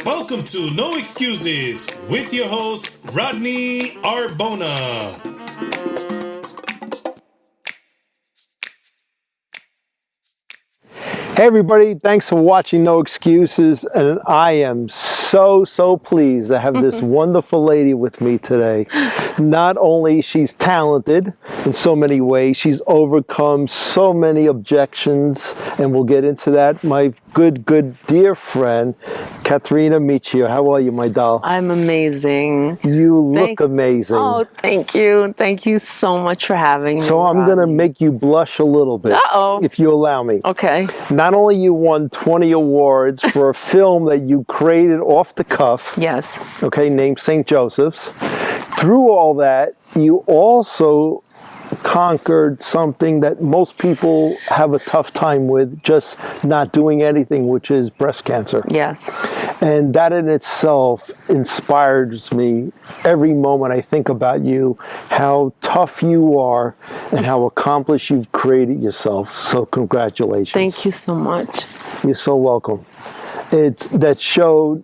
Welcome to No Excuses with your host, Rodney Arbona. Hey everybody, thanks for watching No Excuses, and I am so pleased to have this wonderful lady with me today. Not only she's talented in so many ways, she's overcome so many objections, and we'll get into that. My good dear friend, Kathrina Miccio. How are you, my doll? I'm amazing. You look amazing. Oh, thank you. Thank you so much for having me. So I'm going to make you blush a little bit, if you allow me. Okay. Not only you won 20 awards for a film that you created off the cuff. Yes. Okay, named St. Joseph's. Through all that, you also conquered something that most people have a tough time with, just not doing anything, which is breast cancer. Yes. And that in itself inspires me every moment I think about you, how tough you are, and how accomplished you've created yourself. So congratulations. Thank you so much. You're so welcome. It's that show,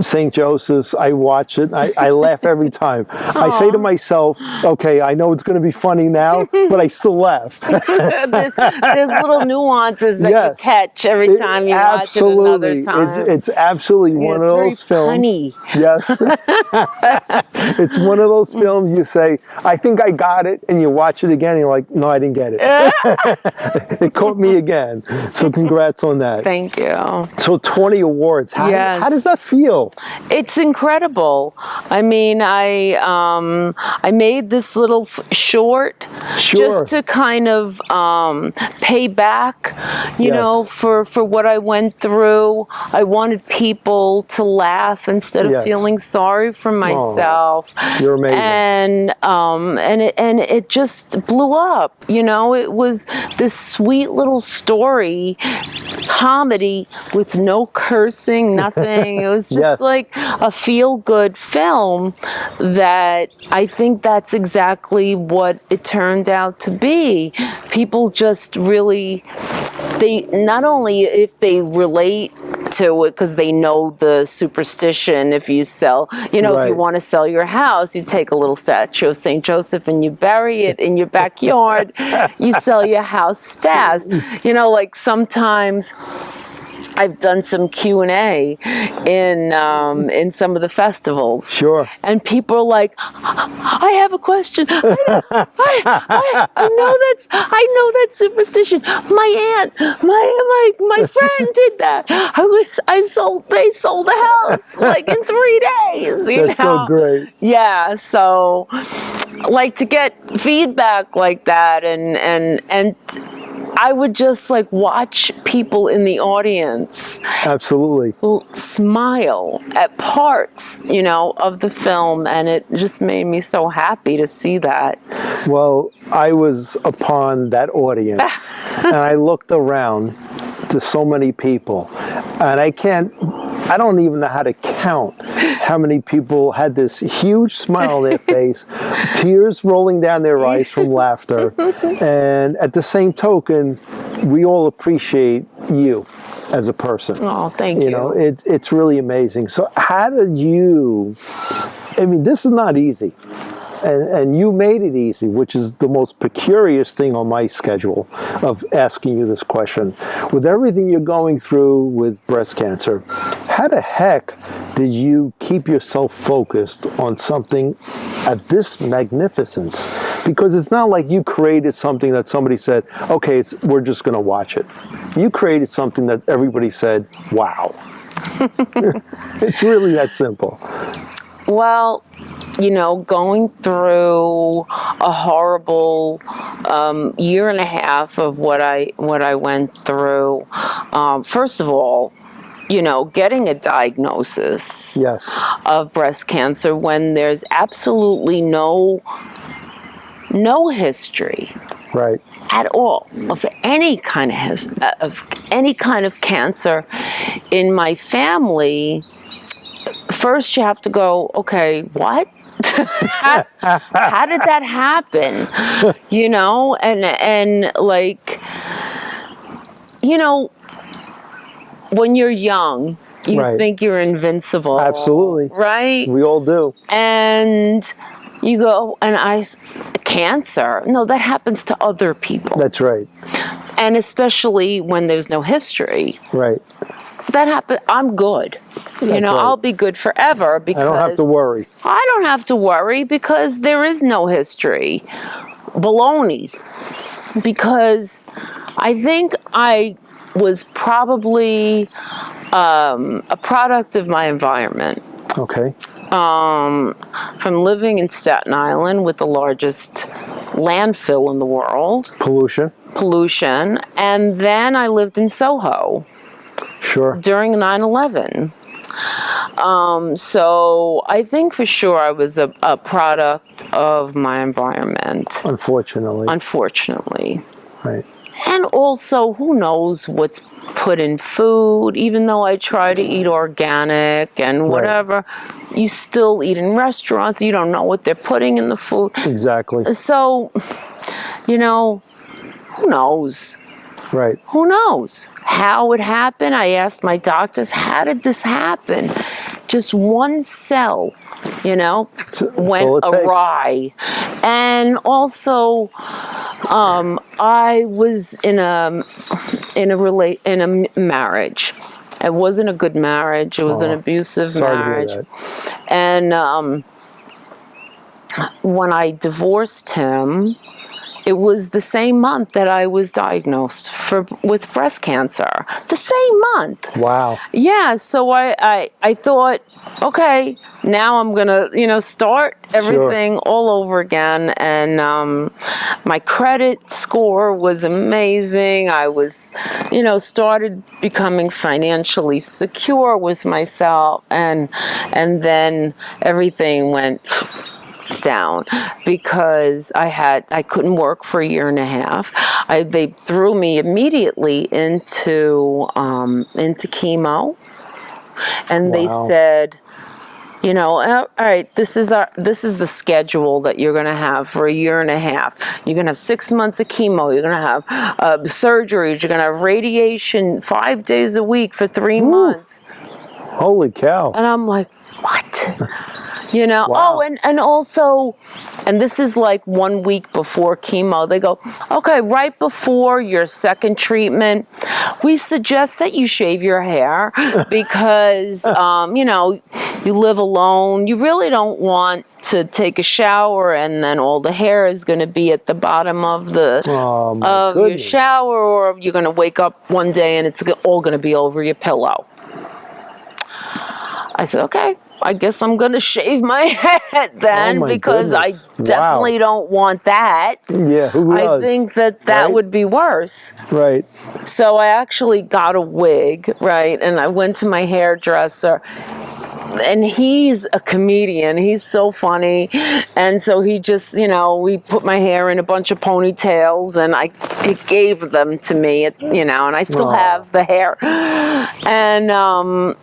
St. Joseph's, I watch it. I laugh every time. I say to myself, okay, I know it's going to be funny now, but I still laugh. there's little nuances that you catch every time you watch it another time. It's absolutely one of those films. Funny. Yes. It's one of those films you say, I think I got it, and you watch it again and you're like, no, I didn't get it. It caught me again. So congrats on that. Thank you. So 20 awards. How does that feel? It's incredible. I mean, I made this little short just to kind of pay back, you know, for what I went through. I wanted people to laugh instead of feeling sorry for myself. You're amazing. And it just blew up. You know, it was this sweet little story, comedy with no cursing, nothing. It was just like a feel-good film that I think that's exactly what it turned out to be. People just really, they not only if they relate to it because they know the superstition, if you sell, you know, if you want to sell your house, you take a little statue of St. Joseph and you bury it in your backyard, you sell your house fast. You know, like sometimes I've done some Q&A in some of the festivals. Sure. And people are like, I have a question. I know that superstition. My aunt, my friend did that. They sold the house like in 3 days. That's so great. Yeah. So like to get feedback like that and I would just like watch people in the audience smile at parts, you know, of the film, and it just made me so happy to see that. Well, I was upon that audience and I looked around to so many people, and I don't even know how to count how many people had this huge smile on their face, tears rolling down their eyes from laughter. And at the same token, we all appreciate you as a person. Oh, thank you. You know, it's really amazing. So how did you, I mean, this is not easy. And you made it easy, which is the most precarious thing on my schedule of asking you this question. With everything you're going through with breast cancer, how the heck did you keep yourself focused on something at this magnificence? Because it's not like you created something that somebody said, okay, we're just going to watch it. You created something that everybody said, wow. It's really that simple. Well, you know, going through a horrible year and a half of what I went through, first of all, you know, getting a diagnosis of breast cancer when there's absolutely no history. Right. At all of any kind of cancer in my family. First, you have to go, okay, what? How did that happen? You know, and like, you know, when you're young, you think you're invincible. Absolutely. Right? We all do. And you go, cancer? No, that happens to other people. That's right. And especially when there's no history. Right. That happened. I'm good. That's right. I'll be good forever because I don't have to worry. I don't have to worry because there is no history. Baloney. Because I think I was probably a product of my environment. Okay. From living in Staten Island with the largest landfill in the world. Pollution. And then I lived in Soho. Sure. During 9/11. So I think for sure I was a product of my environment. Unfortunately. Right. And also, who knows what's put in food, even though I try to eat organic and whatever, you still eat in restaurants, you don't know what they're putting in the food. Exactly. So, who knows? Right. Who knows how it happened? I asked my doctors, how did this happen? Just one cell, went awry. And also, I was in a marriage. It wasn't a good marriage. It was an abusive marriage. To hear that. And when I divorced him, it was the same month that I was diagnosed with breast cancer. The same month. Wow. Yeah, so I thought, okay, now I'm gonna, start everything all over again. And my credit score was amazing. I was, started becoming financially secure with myself, and then everything went down because I couldn't work for a year and a half. They threw me immediately into chemo, and they said, all right, this is the schedule that you're going to have for a year and a half. You're going to have 6 months of chemo. You're going to have surgeries. You're going to have radiation 5 days a week for 3 months. Holy cow. And I'm like, what? Wow. Oh, and also, and this is like 1 week before chemo, they go, okay, right before your second treatment, we suggest that you shave your hair because, you live alone. You really don't want to take a shower and then all the hair is going to be at the bottom of your shower, or you're going to wake up one day and it's all going to be over your pillow. I said, okay. I guess I'm going to shave my head then because I definitely don't want that. Yeah, who does? I think that would be worse. Right. So I actually got a wig, right? And I went to my hairdresser. And he's a comedian. He's so funny. And so he just, we put my hair in a bunch of ponytails and he gave them to me, and I still have the hair. And then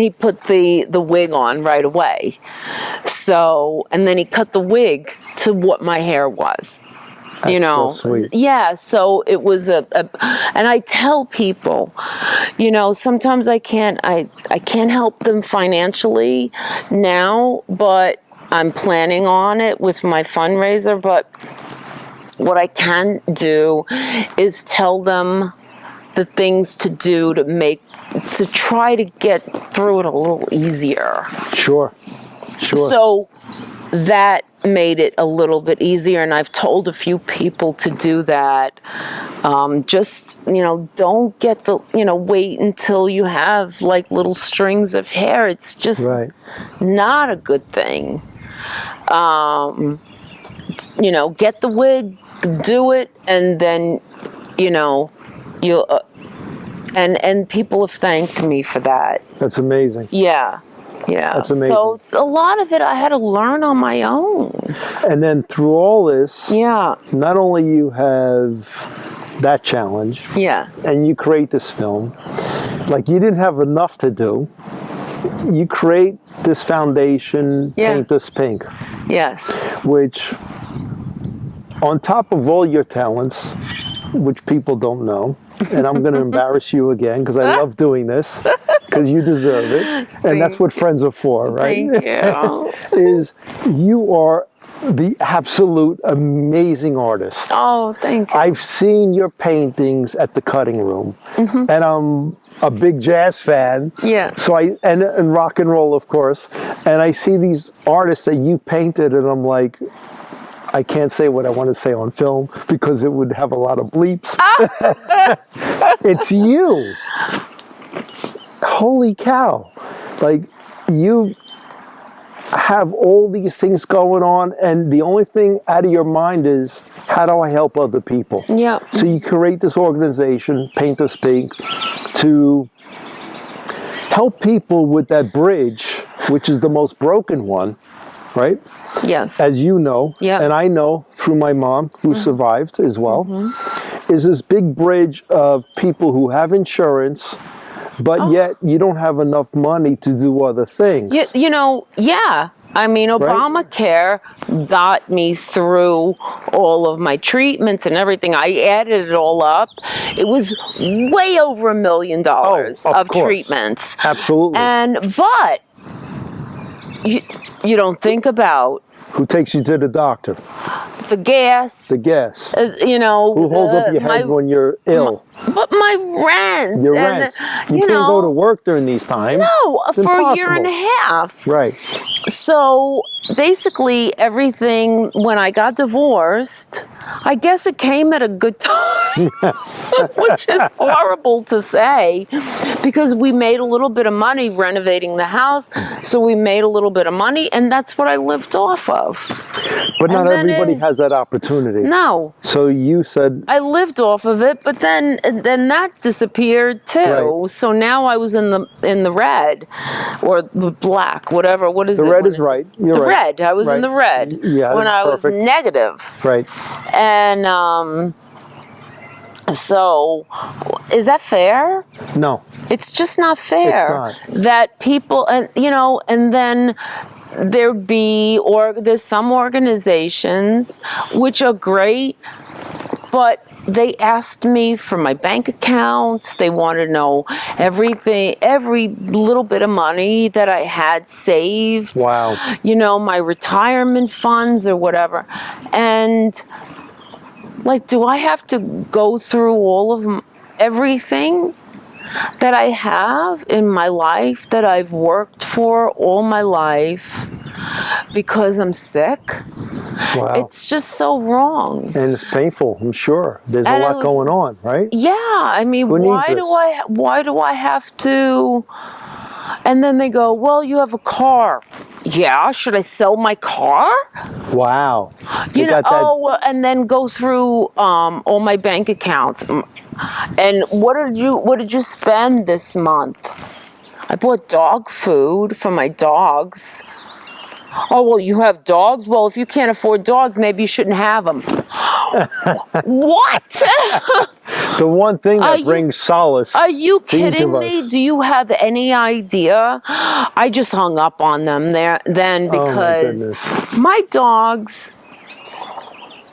he put the wig on right away. So, and then he cut the wig to what my hair was. So sweet. Yeah, so it was and I tell people, sometimes I can't help them financially now, but I'm planning on it with my fundraiser. But what I can do is tell them the things to do to try to get through it a little easier. Sure. So that made it a little bit easier, and I've told a few people to do that. Just, don't get wait until you have like little strings of hair. It's just not a good thing. Get the wig, do it, and then, you'll, and people have thanked me for that. That's amazing. Yeah. Yeah. That's amazing. So a lot of it I had to learn on my own. And then through all this, not only you have that challenge, and you create this film, like you didn't have enough to do. You create this foundation, Paint This Pink. Yes. Which, on top of all your talents, which people don't know, and I'm going to embarrass you again because I love doing this, because you deserve it. And that's what friends are for, right? Thank you. Is you are the absolute amazing artist. Oh, thank you. I've seen your paintings at the Cutting Room, and I'm a big jazz fan. Yeah. So and rock and roll, of course. And I see these artists that you painted, and I'm like, I can't say what I want to say on film because it would have a lot of bleeps. It's you. Holy cow. Like, you have all these things going on, and the only thing out of your mind is, how do I help other people? Yeah. So you create this organization, Paint to Speak, to help people with that bridge, which is the most broken one, right? Yes. As you know, Yes. and I know through my mom, who survived as well, is this big bridge of people who have insurance, but yet you don't have enough money to do other things. You know, yeah. I mean, Obamacare got me through all of my treatments and everything. I added it all up. It was way over $1 million of treatments. Absolutely. But you don't think about who takes you to the doctor? The gas. The gas. You know. Who holds up your head when you're ill? But my rent. Your rent. You can't go to work during these times. No, it's for impossible. a year and a half. Right. So basically everything, when I got divorced, I guess it came at a good time, which is horrible to say, because we made a little bit of money renovating the house. So we made a little bit of money, and that's what I lived off of. But not everybody has that opportunity. No. So you said... I lived off of it, but then that disappeared too. Right. So now I was in the red, or the black, whatever. What is it? The red is right. You're the right. red. I was in the red when I was negative. Right. And so, is that fair? No. It's just not fair. It's not. That people, and you know, and then there's some organizations which are great, but they asked me for my bank accounts. They want to know everything, every little bit of money that I had saved. Wow. You know, my retirement funds or whatever. And like, do I have to go through all of everything that I have in my life that I've worked for all my life because I'm sick? Wow. It's just so wrong. And it's painful, I'm sure. There's a lot going on, right? Yeah, I mean, why do I have to? And then they go, well, you have a car. Yeah, should I sell my car? Wow. You know, and then go through all my bank accounts. And what did you spend this month? I bought dog food for my dogs. Oh, well, you have dogs? Well, if you can't afford dogs, maybe you shouldn't have them. What? The one thing that brings solace. Are you kidding me? Do you have any idea? I just hung up on them then because my dogs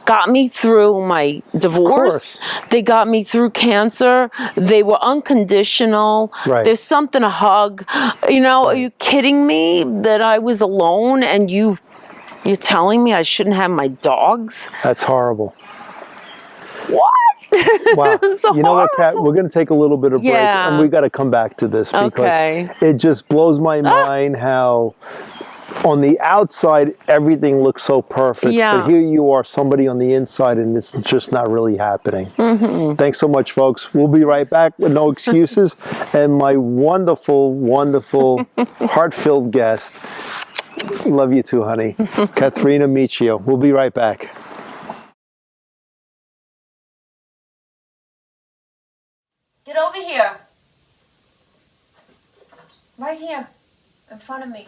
got me through my divorce. They got me through cancer. They were unconditional. Right. There's something to hug. You know, are you kidding me that I was alone and you're telling me I shouldn't have my dogs? That's horrible. What? Wow. You know what, Kat? We're going to take a little bit of break, and we got to come back to this because it just blows my mind how on the outside everything looks so perfect, but here you are, somebody on the inside, and it's just not really happening. Thanks so much, folks. We'll be right back with No Excuses and my wonderful, wonderful, heart-filled guest. Love you too, honey. Kathrina Miccio. We'll be right back. Get over here. Right here, in front of me.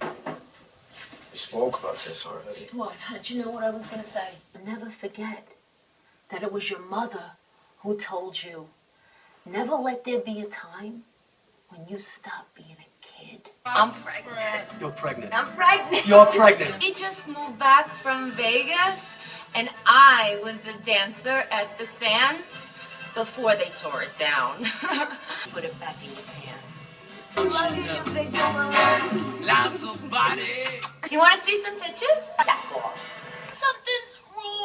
We spoke about this already. What? How'd you know what I was going to say? Never forget that it was your mother who told you, never let there be a time when you stop being a kid. I'm pregnant. You're pregnant. I'm pregnant. You're pregnant. We just moved back from Vegas, And I was a dancer at the Sands before they tore it down. Put it back in your pants. You want to see some pictures? Yeah. Something's wrong.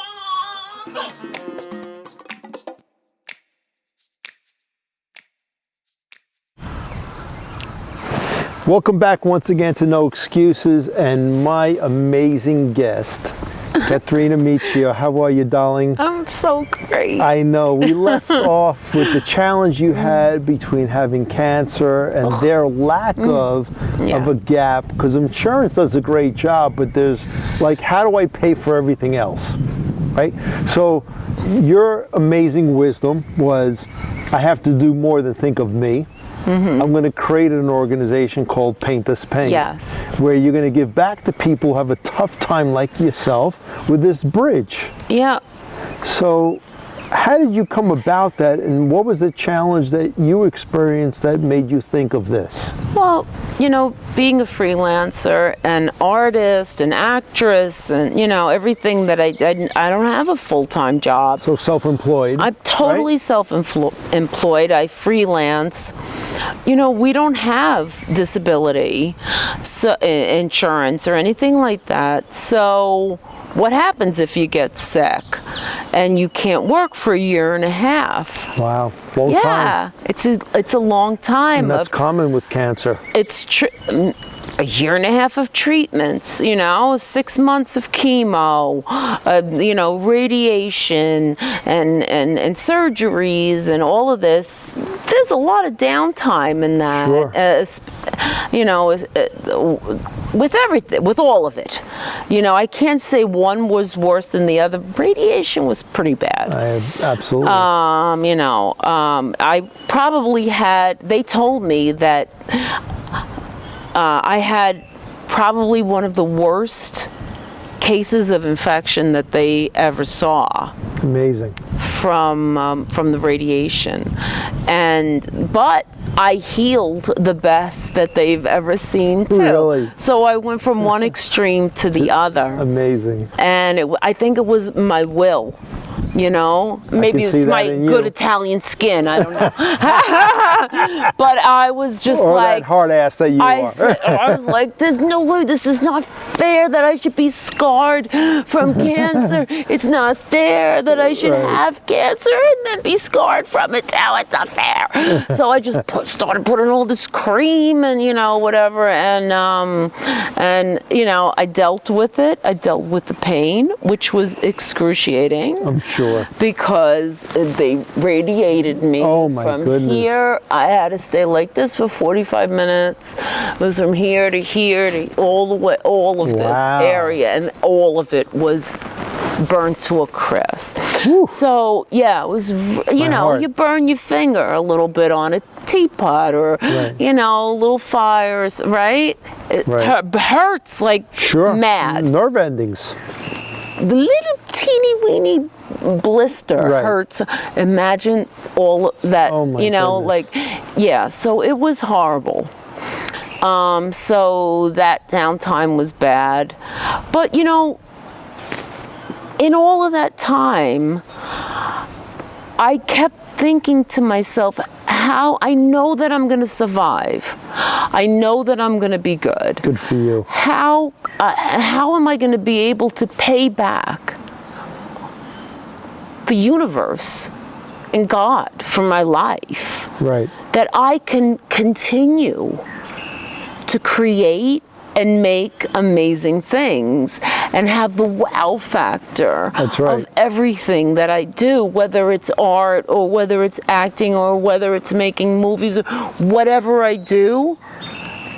Welcome back once again to No Excuses and my amazing guest, Kathrina Miccio. How are you, darling? I'm so great. I know. We left off with the challenge you had between having cancer and their lack of a gap, because insurance does a great job, but there's like, how do I pay for everything else, right? So your amazing wisdom was, I have to do more than think of me. I'm going to create an organization called Paint This Pain. Yes. Where you're going to give back to people who have a tough time like yourself with this bridge. Yeah. So how did you come about that, and what was the challenge that you experienced that made you think of this? Well, you know, being a freelancer, an artist, an actress, and, you know, everything that I don't have a full-time job. So self-employed. I'm totally self-employed. I freelance. You know, we don't have disability insurance or anything like that. So what happens if you get sick and you can't work for a year and a half? Wow, long time. Yeah, it's a long time. And that's common with cancer. It's a year and a half of treatments, you know, 6 months of chemo, you know, radiation and surgeries and all of this. There's a lot of downtime in that. Sure. You know, with everything, with all of it. You know, I can't say one was worse than the other. Radiation was pretty bad. Absolutely. You know, I probably had, they told me that I had probably one of the worst cases of infection that they ever saw. Amazing. From the radiation, but I healed the best that they've ever seen too. Really? So I went from one extreme to the other. Amazing. And I think it was my will. You know, maybe it's my good Italian skin. I don't know. But I was just like, that hard ass that you are. I was like, there's no way. This is not fair that I should be scarred from cancer. It's not fair that I should have cancer and then be scarred from it too. It's not fair. So I just started putting all this cream and, you know, whatever. And you know, I dealt with it. I dealt with the pain, which was excruciting. I'm sure. Because they radiated me from here. I had to stay like this for 45 minutes. It was from here to here to all of this area, and all of it was burnt to a crisp. Whew. So yeah, it was, you know, you burn your finger a little bit on a teapot or, you know, little fires, right? It hurts like mad. Nerve endings. The little teeny weeny blister hurts. Imagine all that, you know, like, yeah, so it was horrible. So that downtime was bad. But, you know, in all of that time, I kept thinking to myself, how I know that I'm going to survive. I know that I'm going to be good. Good for you. How am I going to be able to pay back the universe and God for my life? Right. That I can continue to create and make amazing things and have the wow factor of everything that I do, whether it's art or whether it's acting or whether it's making movies or whatever I do.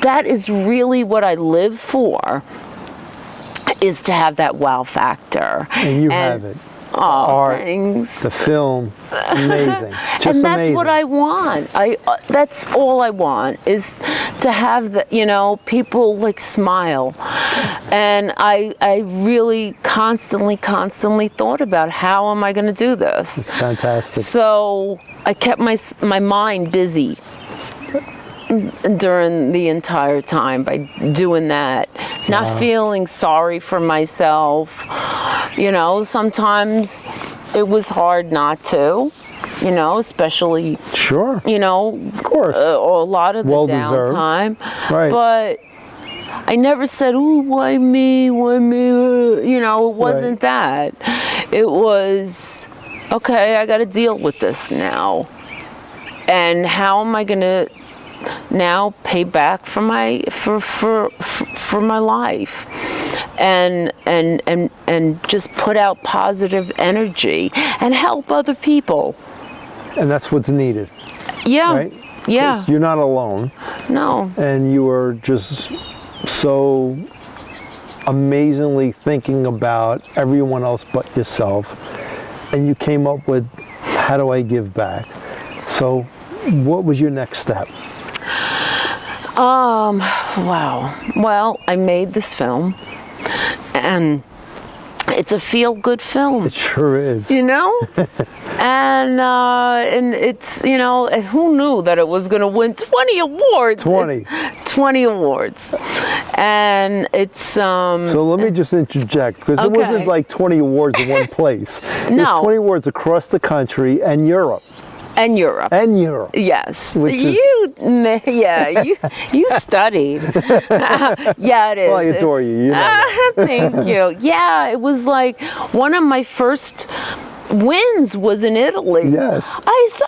That is really what I live for, is to have that wow factor. And you have it. Oh, art, thanks. the film, amazing. Just and that's amazing. what I want. That's all I want, is to have the, you know, people like smile. And I really constantly thought about, how am I going to do this? It's fantastic. So I kept my mind busy. during the entire time by doing that. Not feeling sorry for myself. You know, sometimes it was hard not to, you know, especially, Sure. you know, Of course. a lot of the Well-deserved. downtime. Right. But I never said, "Ooh, why me? Why me?" You know, it wasn't that. It was, okay, I got to deal with this now. And how am I going to now pay back for my for my life? And just put out positive energy and help other people. And that's what's needed. Yeah. Right? Yeah. 'Cause you're not alone. No. And you were just so amazingly thinking about everyone else but yourself. And you came up with, how do I give back? So what was your next step? Wow. Well, I made this film, and it's a feel-good film. It sure is. You know? and it's, you know, who knew that it was going to win 20 awards? 20 awards. And it's... So let me just interject, because it wasn't like 20 awards in one place. No. There's 20 awards across the country and Europe. And Europe. And Europe. Yes. Which is... you studied. Yeah, it is. Well, I adore you. You know that. Thank you. Yeah, it was like one of my first wins was in Italy. Yes. I saw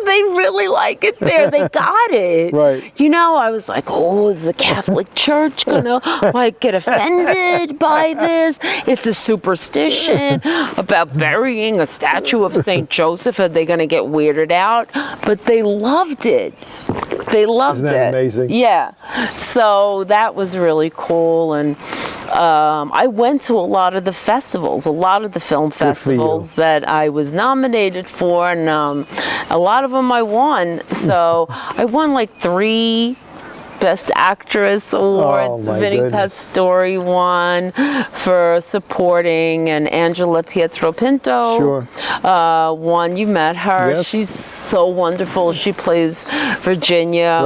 they really like it there. They got it. Right. You know, I was like, oh, is the Catholic Church gonna like get offended by this? It's a superstition about burying a statue of Saint Joseph. Are they gonna get weirded out? But they loved it. They loved Isn't that amazing? Yeah. So that was really cool. And I went to a lot of the festivals, a lot of the film festivals that I was nominated for, and a lot of them I won. So I won like 3 Best Actress awards. Vinnie Pastore won for supporting, and Angela Pietropinto won. You met her. Yes. She's so wonderful. She plays Virginia,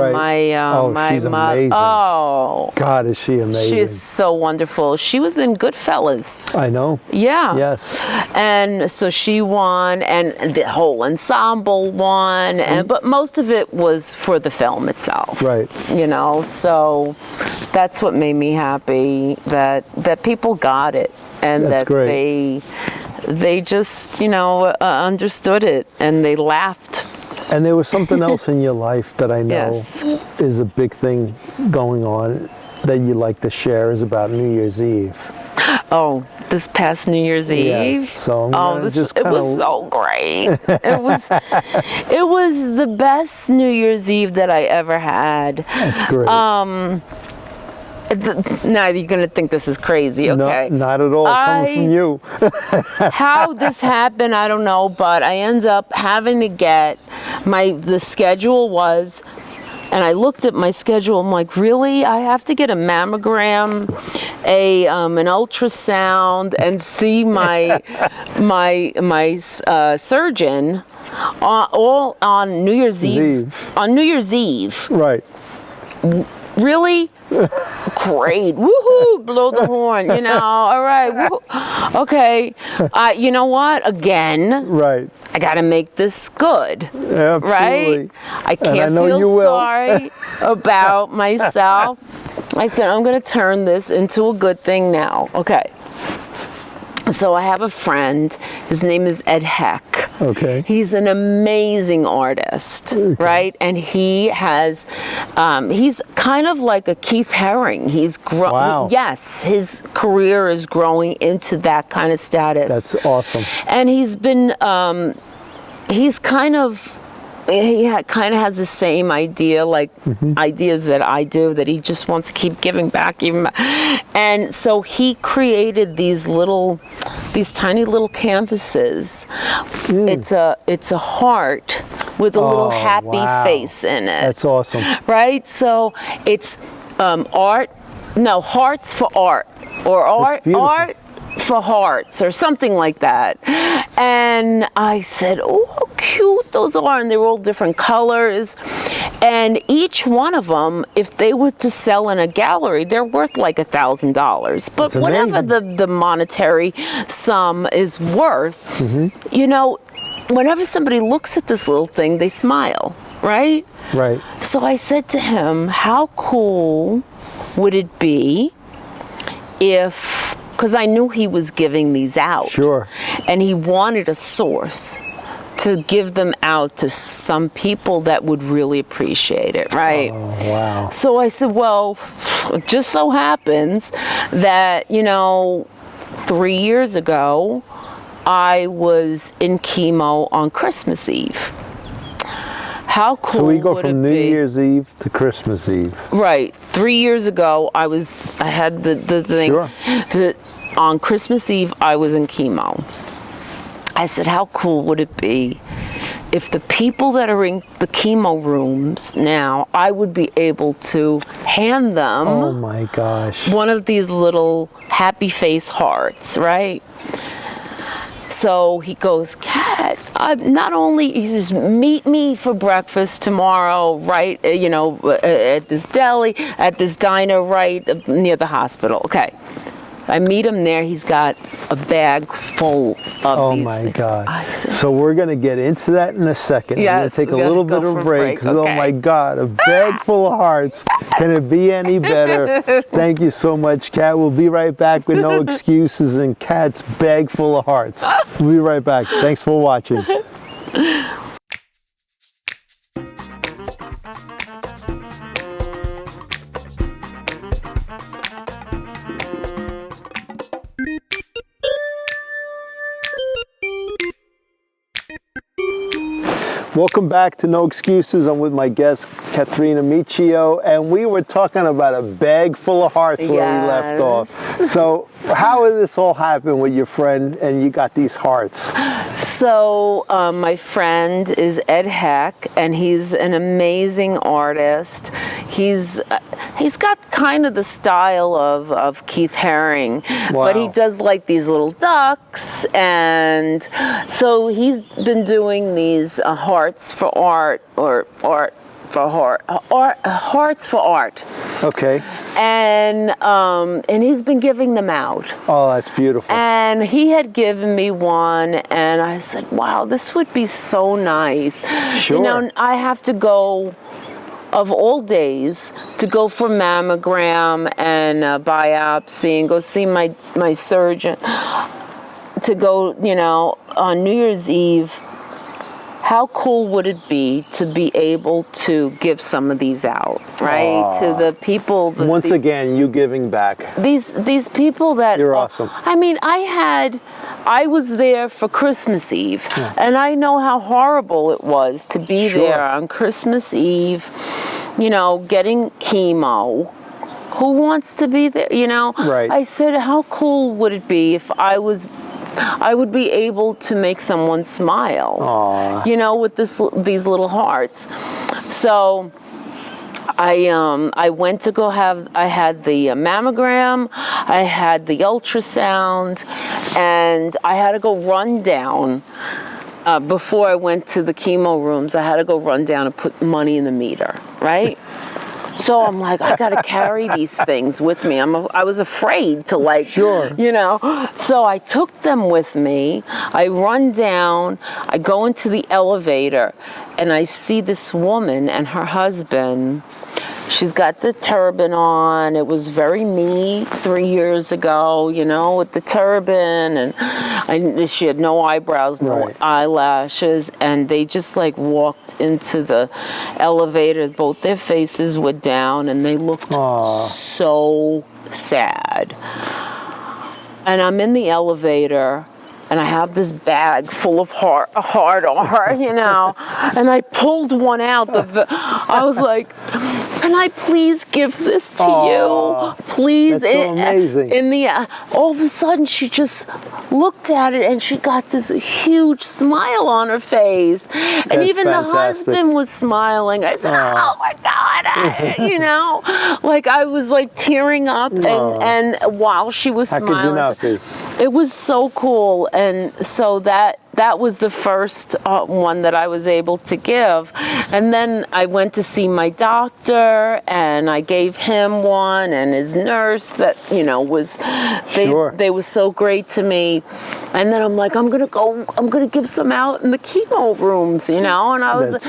she's amazing. Oh, God, is she amazing. She is so wonderful. She was in Goodfellas. I know. Yeah. Yes. And so she won, and the whole ensemble won, but most of it was for the film itself. Right. You know. So that's what made me happy, that people got it, and that's that great. they just, you know, understood it, and they laughed. And there was something else in your life that I know is a big thing going on that you like to share, is about New Year's Eve. Oh, this past New Year's Eve. So it was so great. It was the best New Year's Eve that I ever had. That's great. Now you're gonna think this is crazy, okay? No, not at all. Coming from you. How this happened, I don't know, but I end up having to get the schedule was. And I looked at my schedule. I'm like, really? I have to get a mammogram, an ultrasound, and see my surgeon all on New Year's Eve. On New Year's Eve. Right. Really? Great. Woohoo! Blow the horn. You know. All right. Woo-hoo. Okay. You know what? Again. Right. I got to make this good. Absolutely. Right? I can't feel sorry about myself. I said, I'm going to turn this into a good thing now. Okay. So I have a friend. His name is Ed Heck. Okay. He's an amazing artist, right? And he has, he's kind of like a Keith Haring. He's yes, his career is growing into that kind of status. That's awesome. And he's been, he's kind of, kind of has the same idea, like ideas that I do, that he just wants to keep giving back. And so he created these tiny little canvases. It's a heart with a little happy face in it. That's awesome. Right? So it's hearts for art, or art for hearts or something like that. And I said, oh, how cute those are. And they were all different colors. And each one of them, if they were to sell in a gallery, they're worth like $1,000. But whatever the monetary sum is worth, you know, whenever somebody looks at this little thing, they smile, right? Right. So I said to him, how cool would it be if, because I knew he was giving these out. Sure. And he wanted a source to give them out to some people that would really appreciate it, right? Oh, wow. So I said, well, it just so happens that, you know, 3 years ago, I was in chemo on Christmas Eve. How cool So we go would from it New be? Year's Eve to Christmas Eve. Right. 3 years ago, I had the thing. Sure. On Christmas Eve, I was in chemo. I said, how cool would it be if the people that are in the chemo rooms now, I would be able to hand them Oh my gosh. one of these little happy face hearts, right? So he goes, Kat, not only, he says, meet me for breakfast tomorrow, right, you know, at this deli, at this diner right near the hospital. Okay. I meet him there. He's got a bag full of these. Oh my God. I said, So we're going to get into that in a second. Yes, We're going to take we a gotta little go bit of for a a break. break, 'Cause, okay. Oh my God, a bag full of hearts. Can it be any better? Thank you so much, Kat. We'll be right back with No Excuses and Kat's bag full of hearts. We'll be right back. Thanks for watching. Welcome back to No Excuses. I'm with my guest, Kathrina Miccio, and we were talking about a bag full of hearts where we left off. So how did this all happen with your friend and you got these hearts? So my friend is Ed Heck, and he's an amazing artist. He's got kind of the style of Keith Haring, but he does like these little ducks, and so he's been doing these hearts for art, or hearts for art. Okay. And he's been giving them out. Oh, that's beautiful. And he had given me one, and I said, wow, this would be so nice. Sure. You know, I have to go, of all days, to go for mammogram and biopsy and go see my surgeon, to go, you know, on New Year's Eve. How cool would it be to be able to give some of these out, right? Aww. To the people. Once again, you giving back. These people that You're awesome. I mean, I was there for Christmas Eve, and I know how horrible it was to be there on Christmas Eve, you know, getting chemo. Who wants to be there, you know? Right. I said, how cool would it be if I would be able to make someone smile, Aww. you know, with these little hearts. So I went to go I had the mammogram, I had the ultrasound, and I had to go run down. Before I went to the chemo rooms, I had to go run down and put money in the meter, right? So I'm like, I gotta carry these things with me. I was afraid to, like, you know. So I took them with me. I run down, I go into the elevator, and I see this woman and her husband. She's got the turban on. It was very me 3 years ago, you know, with the turban, and she had no eyebrows, no eyelashes, and they just like walked into the elevator. Both their faces were down, and they looked so sad. And I'm in the elevator, and I have this bag full of hard art, you know, and I pulled one out. I was like, can I please give this to you? Please. That's so amazing. All of a sudden, she just looked at it and she got this huge smile on her face. And That's even fantastic. the husband was smiling. I said, oh my God, you know, like I was like tearing up and while she was smiling. How could you not be? It was so cool. And so that was the first one that I was able to give. And then I went to see my doctor and I gave him one, and his nurse that, you know, they were so great to me. And then I'm like, I'm going to give some out in the chemo rooms, you know? And I was like,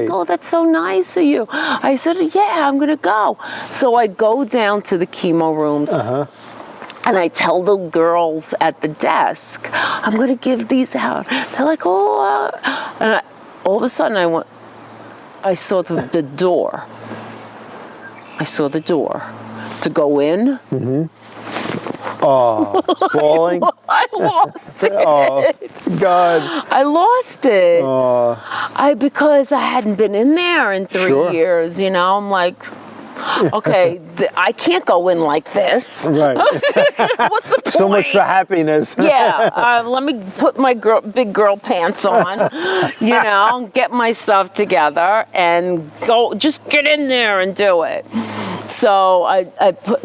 oh, that's so nice of you. I said, yeah, I'm going to go. So I go down to the chemo rooms. And I tell the girls at the desk, I'm going to give these out. They're like, oh. And all of a sudden, I saw the door. I saw the door to go in. Oh, bawling? I lost it. Oh, God. I lost it. Oh. Because I hadn't been in there in 3 years, you know. I'm like, okay, I can't go in like this. Right. What's the point? So much for happiness. Yeah, let me put my big girl pants on, you know, get myself together and go, just get in there and do it. So I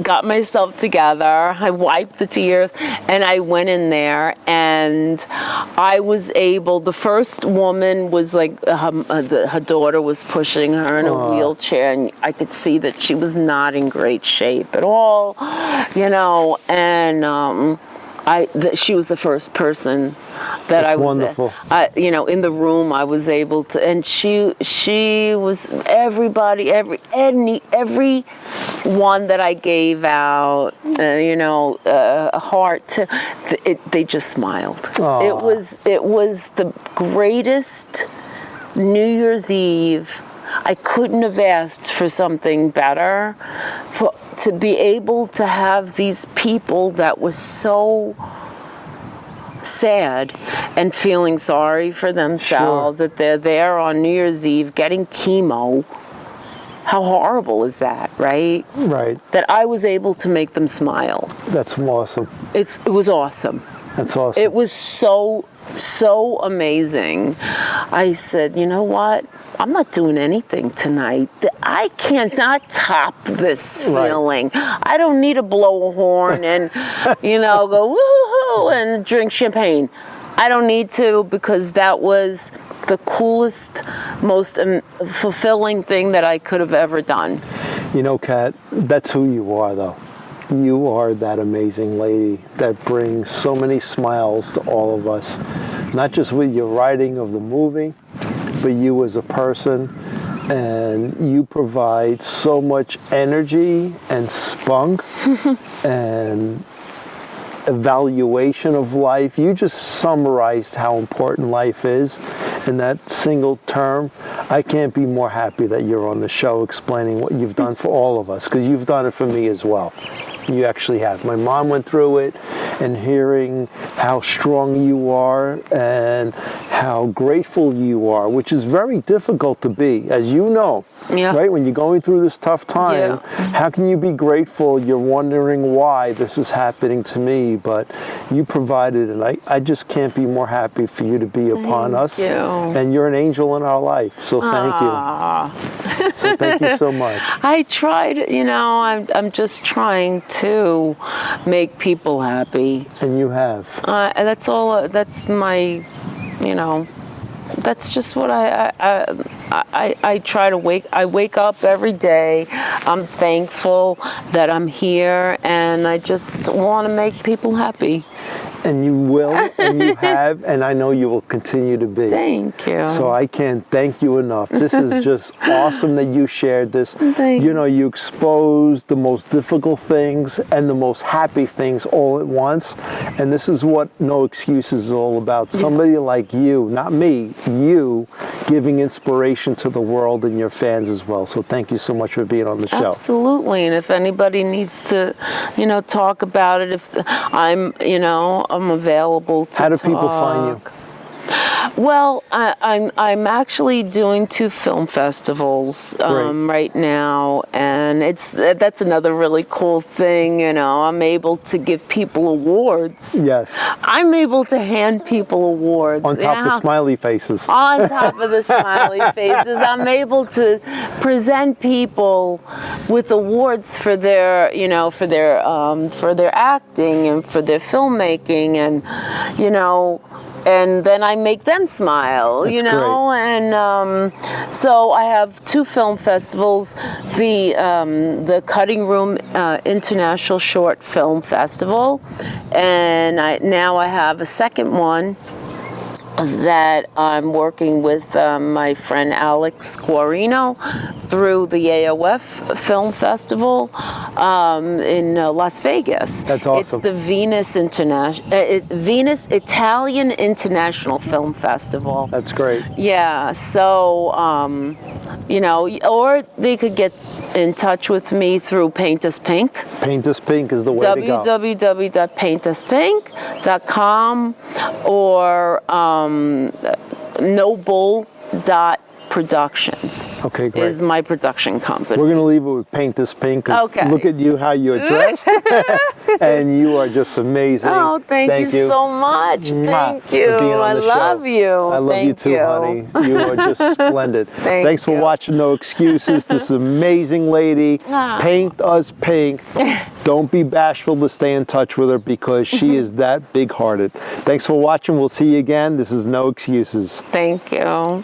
got myself together, I wiped the tears, and I went in there, and I was able, the first woman was like, her daughter was pushing her in a wheelchair, and I could see that she was not in great shape at all, you know, and she was the first person that I was, wonderful. You know, in the room. I was able to, and she was everybody, every one that I gave out, you know, a heart to, they just smiled. Aww. It was the greatest New Year's Eve. I couldn't have asked for something better, to be able to have these people that were so sad and feeling sorry for themselves, that they're there on New Year's Eve getting chemo. How horrible is that, right? Right. That I was able to make them smile. That's awesome. It was awesome. That's awesome. It was so amazing. I said, you know what? I'm not doing anything tonight. I cannot top this feeling. I don't need to blow a horn and, you know, go woo-hoo-hoo and drink champagne. I don't need to, because that was the coolest, most fulfilling thing that I could have ever done. You know, Kat, that's who you are, though. You are that amazing lady that brings so many smiles to all of us, not just with your writing of the movie, but you as a person, and you provide so much energy and spunk and evaluation of life. You just summarized how important life is in that single term. I can't be more happy that you're on the show explaining what you've done for all of us, because you've done it for me as well. You actually have. My mom went through it, and hearing how strong you are and how grateful you are, which is very difficult to be, as you know, right? When you're going through this tough time, how can you be grateful? You're wondering why this is happening to me, but you provided, and I just can't be more happy for you to be upon us. And you're an angel in our life, so thank you. So thank you so much. I tried, you know, I'm just trying to make people happy. And you have. And that's all, that's my, you know, that's just what I try to wake up every day. I'm thankful that I'm here, and I just want to make people happy. And you will, and you have, and I know you will continue to be. Thank you. So I can't thank you enough. This is just awesome that you shared this. Thanks. You know, you exposed the most difficult things and the most happy things all at once. And this is what No Excuses is all about. Somebody like you, not me, you, giving inspiration to the world and your fans as well. So thank you so much for being on the show. Absolutely. And if anybody needs to, you know, talk about it, if I'm, you know, I'm available to talk. How do people find you? Well, I'm actually doing 2 film festivals right now, and that's another really cool thing. You know, I'm able to give people awards. Yes. I'm able to hand people awards On top of smiley faces. On top of the smiley faces, I'm able to present people with awards for their, you know, for their acting and for their filmmaking, and you know. And then I make them smile, you know, great. And so I have 2 film festivals: the Cutting Room International Short Film Festival, and now I have a second one that I'm working with my friend Alex Guarino through the AOF Film Festival in Las Vegas. That's awesome. It's the Venus Italian International Film Festival. That's great. Yeah, so, you know, or they could get in touch with me through Paint Us Pink. Paint Us Pink is the way to go. www.paintuspink.com or Noble.Productions. Okay, great. Is my production company. We're going to leave it with Paint Us Pink. Okay. Look at you, how you're dressed. And you are just amazing. Oh, thank you so much. Thank you. I love you. I love you too, honey. You are just splendid. Thanks for watching No Excuses. This amazing lady, Paint Us Pink. Don't be bashful to stay in touch with her because she is that big-hearted. Thanks for watching. We'll see you again. This is No Excuses. Thank you.